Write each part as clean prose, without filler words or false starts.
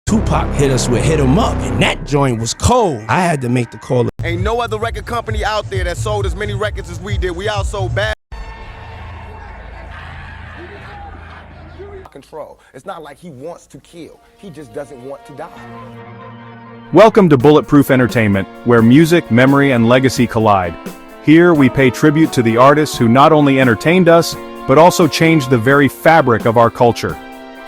Tupac hit us with Hit 'Em Up, and that joint was cold. I had to make the call. Ain't no other record company out there that sold as many records as we did. We outsold bad. Control. It's not like he wants to kill. He just doesn't want to die. Welcome to Bulletproof Entertainment, where music, memory, and legacy collide. Here we pay tribute to the artists who not only entertained us, but also changed the very fabric of our culture.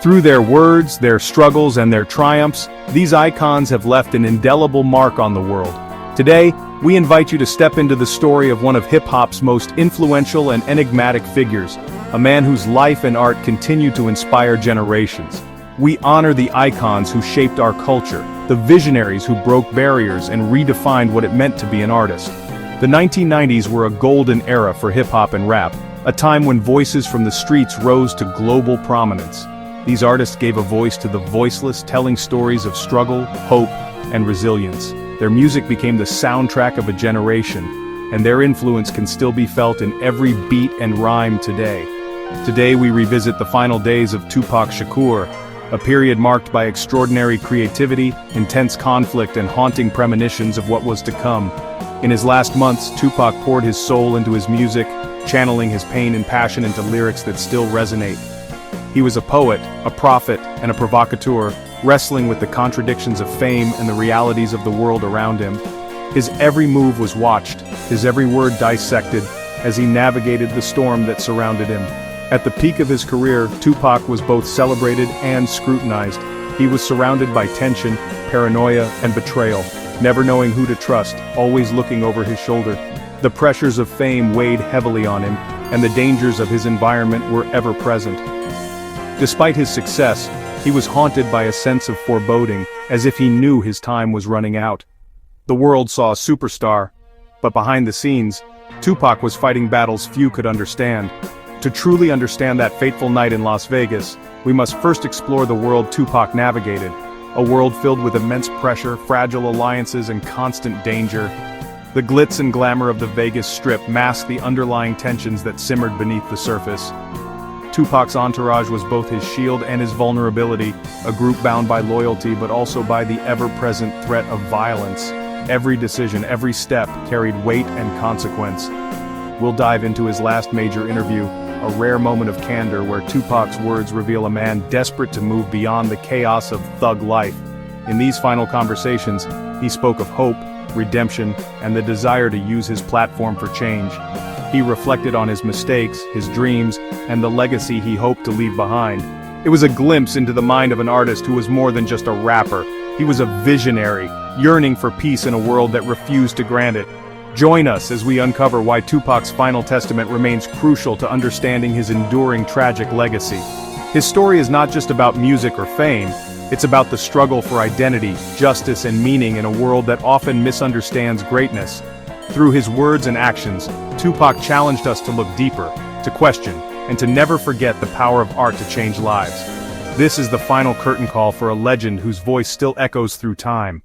Through their words, their struggles, and their triumphs, these icons have left an indelible mark on the world. Today, we invite you to step into the story of one of hip-hop's most influential and enigmatic figures, a man whose life and art continue to inspire generations. We honor the icons who shaped our culture, the visionaries who broke barriers and redefined what it meant to be an artist. The 1990s were a golden era for hip-hop and rap, a time when voices from the streets rose to global prominence. These artists gave a voice to the voiceless, telling stories of struggle, hope, and resilience. Their music became the soundtrack of a generation, and their influence can still be felt in every beat and rhyme today. Today we revisit the final days of Tupac Shakur, a period marked by extraordinary creativity, intense conflict, and haunting premonitions of what was to come. In his last months, Tupac poured his soul into his music, channeling his pain and passion into lyrics that still resonate. He was a poet, a prophet, and a provocateur, wrestling with the contradictions of fame and the realities of the world around him. His every move was watched, his every word dissected, as he navigated the storm that surrounded him. At the peak of his career, Tupac was both celebrated and scrutinized. He was surrounded by tension, paranoia, and betrayal, never knowing who to trust, always looking over his shoulder. The pressures of fame weighed heavily on him, and the dangers of his environment were ever present. Despite his success, he was haunted by a sense of foreboding, as if he knew his time was running out. The world saw a superstar, but behind the scenes, Tupac was fighting battles few could understand. To truly understand that fateful night in Las Vegas, we must first explore the world Tupac navigated, a world filled with immense pressure, fragile alliances, and constant danger. The glitz and glamour of the Vegas Strip masked the underlying tensions that simmered beneath the surface. Tupac's entourage was both his shield and his vulnerability, a group bound by loyalty but also by the ever-present threat of violence. Every decision, every step, carried weight and consequence. We'll dive into his last major interview, a rare moment of candor where Tupac's words reveal a man desperate to move beyond the chaos of thug life. In these final conversations, he spoke of hope, redemption, and the desire to use his platform for change. He reflected on his mistakes, his dreams, and the legacy he hoped to leave behind. It was a glimpse into the mind of an artist who was more than just a rapper. He was a visionary, yearning for peace in a world that refused to grant it. Join us as we uncover why Tupac's final testament remains crucial to understanding his enduring tragic legacy. His story is not just about music or fame, it's about the struggle for identity, justice, and meaning in a world that often misunderstands greatness. Through his words and actions, Tupac challenged us to look deeper, to question, and to never forget the power of art to change lives. This is the final curtain call for a legend whose voice still echoes through time.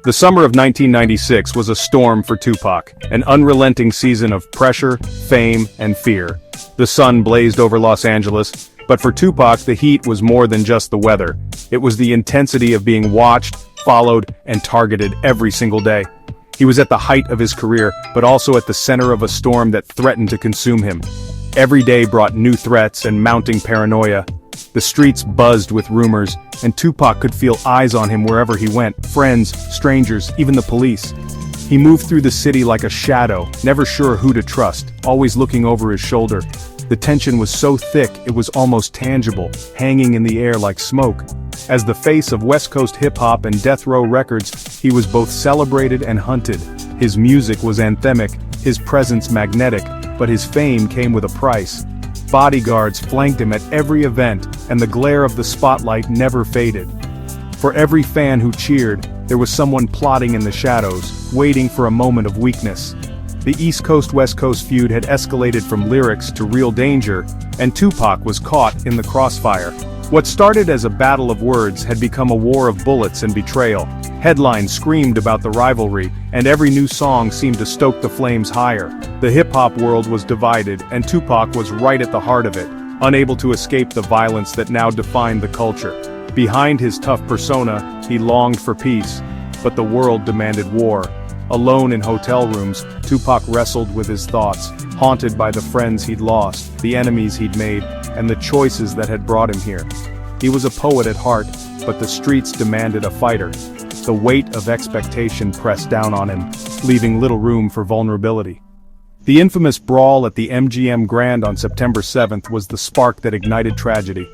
The summer of 1996 was a storm for Tupac, an unrelenting season of pressure, fame, and fear. The sun blazed over Los Angeles, but for Tupac the heat was more than just the weather. It was the intensity of being watched, followed, and targeted every single day. He was at the height of his career, but also at the center of a storm that threatened to consume him. Every day brought new threats and mounting paranoia. The streets buzzed with rumors, and Tupac could feel eyes on him wherever he went, friends, strangers, even the police. He moved through the city like a shadow, never sure who to trust, always looking over his shoulder. The tension was so thick it was almost tangible, hanging in the air like smoke. As the face of West Coast hip-hop and Death Row Records, he was both celebrated and hunted. His music was anthemic, his presence magnetic, but his fame came with a price. Bodyguards flanked him at every event, and the glare of the spotlight never faded. For every fan who cheered, there was someone plotting in the shadows, waiting for a moment of weakness. The East Coast-West Coast feud had escalated from lyrics to real danger, and Tupac was caught in the crossfire. What started as a battle of words had become a war of bullets and betrayal. Headlines screamed about the rivalry, and every new song seemed to stoke the flames higher. The hip-hop world was divided, and Tupac was right at the heart of it. unable to escape the violence that now defined the culture. Behind his tough persona, he longed for peace, but the world demanded war. Alone in hotel rooms, Tupac wrestled with his thoughts, haunted by the friends he'd lost, the enemies he'd made, and the choices that had brought him here. He was a poet at heart, but the streets demanded a fighter. The weight of expectation pressed down on him, leaving little room for vulnerability. The infamous brawl at the MGM Grand on September 7th was the spark that ignited tragedy.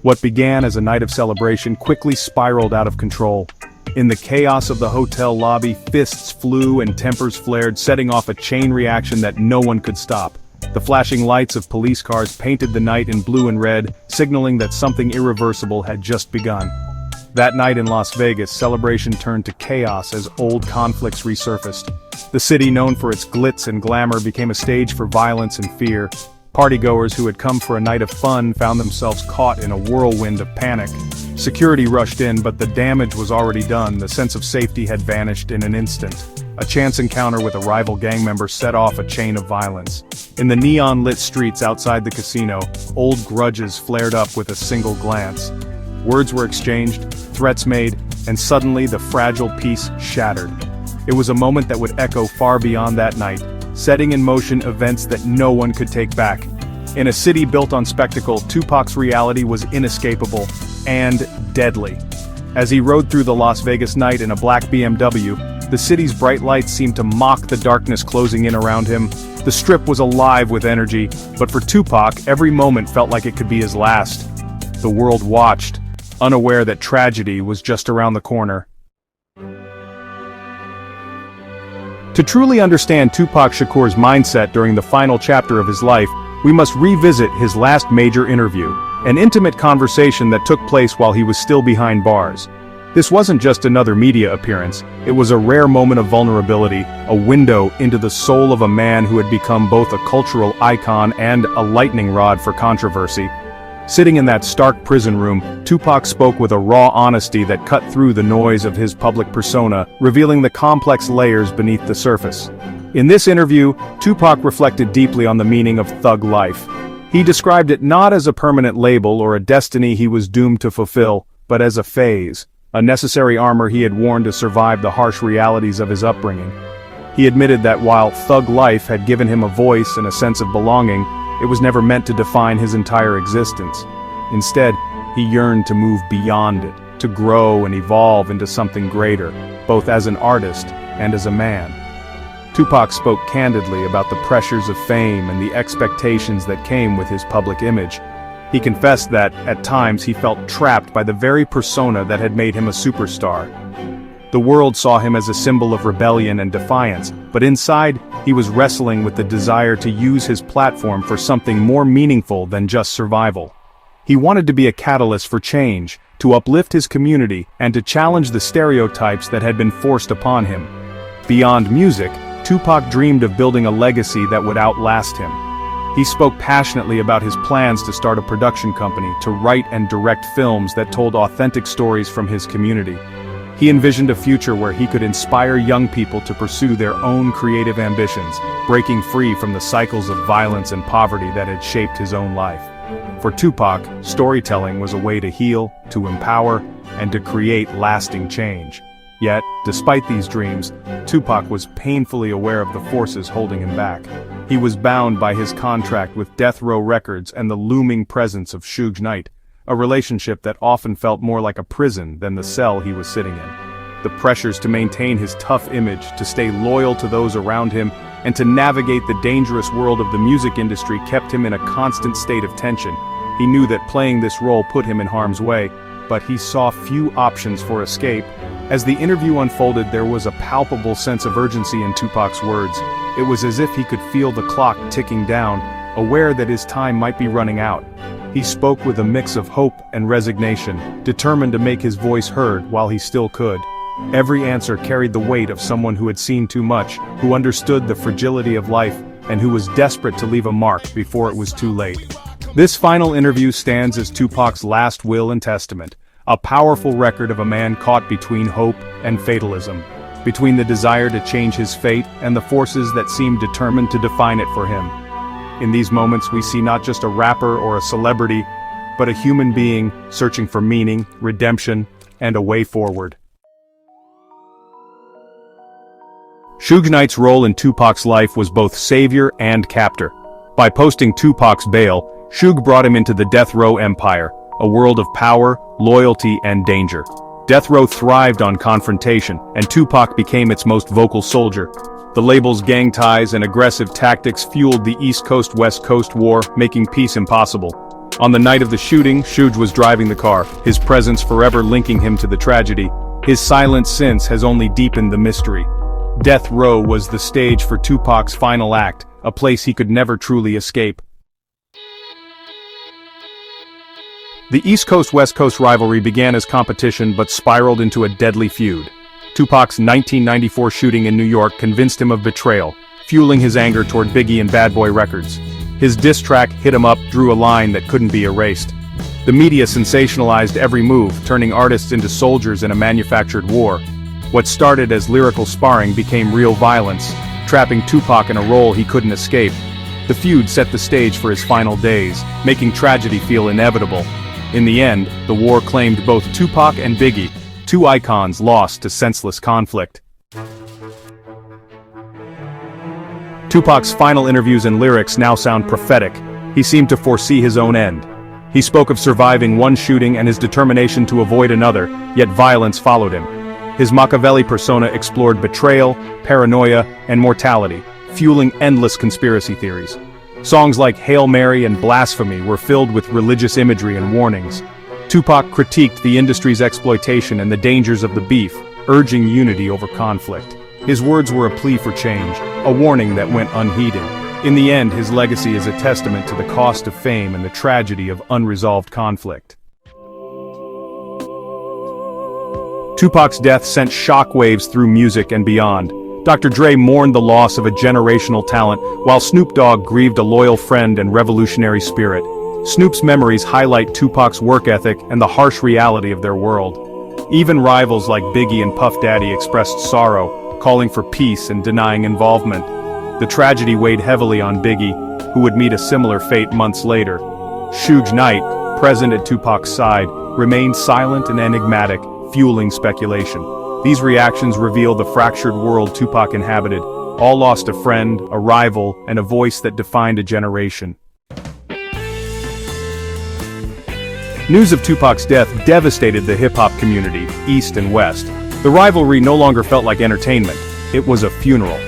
What began as a night of celebration quickly spiraled out of control. In the chaos of the hotel lobby, fists flew and tempers flared, setting off a chain reaction that no one could stop. The flashing lights of police cars painted the night in blue and red, signaling that something irreversible had just begun. That night in Las Vegas, celebration turned to chaos as old conflicts resurfaced. The city, known for its glitz and glamour, became a stage for violence and fear. Partygoers who had come for a night of fun found themselves caught in a whirlwind of panic. Security rushed in, but the damage was already done. The sense of safety had vanished in an instant. A chance encounter with a rival gang member set off a chain of violence. In the neon-lit streets outside the casino, old grudges flared up with a single glance. Words were exchanged, threats made, and suddenly the fragile peace shattered. It was a moment that would echo far beyond that night, setting in motion events that no one could take back. In a city built on spectacle, Tupac's reality was inescapable and deadly. As he rode through the Las Vegas night in a black BMW, the city's bright lights seemed to mock the darkness closing in around him. The strip was alive with energy, but for Tupac, every moment felt like it could be his last. The world watched, unaware that tragedy was just around the corner. To truly understand Tupac Shakur's mindset during the final chapter of his life, we must revisit his last major interview, an intimate conversation that took place while he was still behind bars. This wasn't just another media appearance, it was a rare moment of vulnerability, a window into the soul of a man who had become both a cultural icon and a lightning rod for controversy. Sitting in that stark prison room, Tupac spoke with a raw honesty that cut through the noise of his public persona, revealing the complex layers beneath the surface. In this interview, Tupac reflected deeply on the meaning of thug life. He described it not as a permanent label or a destiny he was doomed to fulfill, but as a phase, a necessary armor he had worn to survive the harsh realities of his upbringing. He admitted that while thug life had given him a voice and a sense of belonging, it was never meant to define his entire existence. Instead, he yearned to move beyond it, to grow and evolve into something greater, both as an artist and as a man. Tupac spoke candidly about the pressures of fame and the expectations that came with his public image. He confessed that, at times, he felt trapped by the very persona that had made him a superstar. The world saw him as a symbol of rebellion and defiance, but inside, he was wrestling with the desire to use his platform for something more meaningful than just survival. He wanted to be a catalyst for change, to uplift his community, and to challenge the stereotypes that had been forced upon him. Beyond music, Tupac dreamed of building a legacy that would outlast him. He spoke passionately about his plans to start a production company, to write and direct films that told authentic stories from his community. He envisioned a future where he could inspire young people to pursue their own creative ambitions, breaking free from the cycles of violence and poverty that had shaped his own life. For Tupac, storytelling was a way to heal, to empower, and to create lasting change. Yet, despite these dreams, Tupac was painfully aware of the forces holding him back. He was bound by his contract with Death Row Records and the looming presence of Suge Knight, a relationship that often felt more like a prison than the cell he was sitting in. The pressures to maintain his tough image, to stay loyal to those around him, and to navigate the dangerous world of the music industry kept him in a constant state of tension. He knew that playing this role put him in harm's way, but he saw few options for escape. As the interview unfolded, there was a palpable sense of urgency in Tupac's words. It was as if he could feel the clock ticking down, aware that his time might be running out. He spoke with a mix of hope and resignation, determined to make his voice heard while he still could. Every answer carried the weight of someone who had seen too much, who understood the fragility of life, and who was desperate to leave a mark before it was too late. This final interview stands as Tupac's last will and testament, a powerful record of a man caught between hope and fatalism, between the desire to change his fate and the forces that seemed determined to define it for him. In these moments we see not just a rapper or a celebrity, but a human being searching for meaning, redemption, and a way forward. Suge Knight's role in Tupac's life was both savior and captor. By posting Tupac's bail, Suge brought him into the death row empire, a world of power, loyalty, and danger. Death row thrived on confrontation, and Tupac became its most vocal soldier. The label's gang ties and aggressive tactics fueled the East Coast-West Coast war, making peace impossible. On the night of the shooting, Suge was driving the car, his presence forever linking him to the tragedy. His silence since has only deepened the mystery. Death row was the stage for Tupac's final act, a place he could never truly escape. The East Coast-West Coast rivalry began as competition but spiraled into a deadly feud. Tupac's 1994 shooting in New York convinced him of betrayal, fueling his anger toward Biggie and Bad Boy Records. His diss track, Hit 'Em Up, drew a line that couldn't be erased. The media sensationalized every move, turning artists into soldiers in a manufactured war. What started as lyrical sparring became real violence, trapping Tupac in a role he couldn't escape. The feud set the stage for his final days, making tragedy feel inevitable. In the end, the war claimed both Tupac and Biggie, two icons lost to senseless conflict. Tupac's final interviews and lyrics now sound prophetic. He seemed to foresee his own end. He spoke of surviving one shooting and his determination to avoid another, yet violence followed him. His Machiavelli persona explored betrayal, paranoia, and mortality, fueling endless conspiracy theories. Songs like Hail Mary and Blasphemy were filled with religious imagery and warnings. Tupac critiqued the industry's exploitation and the dangers of the beef, urging unity over conflict. His words were a plea for change, a warning that went unheeded. In the end, his legacy is a testament to the cost of fame and the tragedy of unresolved conflict. Tupac's death sent shockwaves through music and beyond. Dr. Dre mourned the loss of a generational talent, while Snoop Dogg grieved a loyal friend and revolutionary spirit. Snoop's memories highlight Tupac's work ethic and the harsh reality of their world. Even rivals like Biggie and Puff Daddy expressed sorrow, calling for peace and denying involvement. The tragedy weighed heavily on Biggie, who would meet a similar fate months later. Suge Knight, present at Tupac's side, remained silent and enigmatic, fueling speculation. These reactions reveal the fractured world Tupac inhabited. All lost a friend, a rival, and a voice that defined a generation. News of Tupac's death devastated the hip-hop community, East and West. The rivalry no longer felt like entertainment, it was a funeral.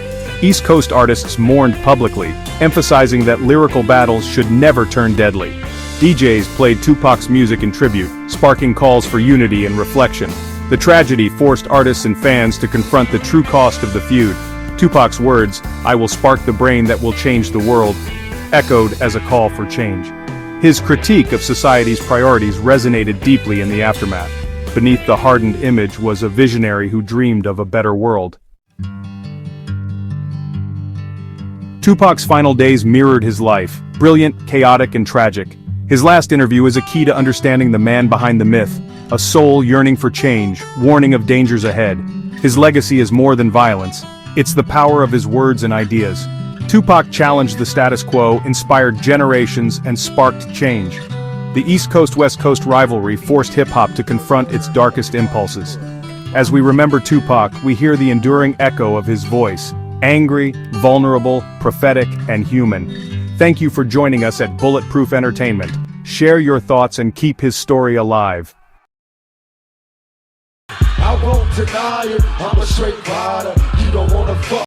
East Coast artists mourned publicly, emphasizing that lyrical battles should never turn deadly. DJs played Tupac's music in tribute, sparking calls for unity and reflection. The tragedy forced artists and fans to confront the true cost of the feud. Tupac's words, "I will spark the brain that will change the world," echoed as a call for change. His critique of society's priorities resonated deeply in the aftermath. Beneath the hardened image was a visionary who dreamed of a better world. Tupac's final days mirrored his life, brilliant, chaotic, and tragic. His last interview is a key to understanding the man behind the myth, a soul yearning for change, warning of dangers ahead. His legacy is more than violence, it's the power of his words and ideas. Tupac challenged the status quo, inspired generations, and sparked change. The East Coast-West Coast rivalry forced hip-hop to confront its darkest impulses. As we remember Tupac, we hear the enduring echo of his voice, angry, vulnerable, prophetic, and human. Thank you for joining us at Bulletproof Entertainment. Share your thoughts and keep his story alive. I won't deny it, I'm a straight rider. You don't wanna fuck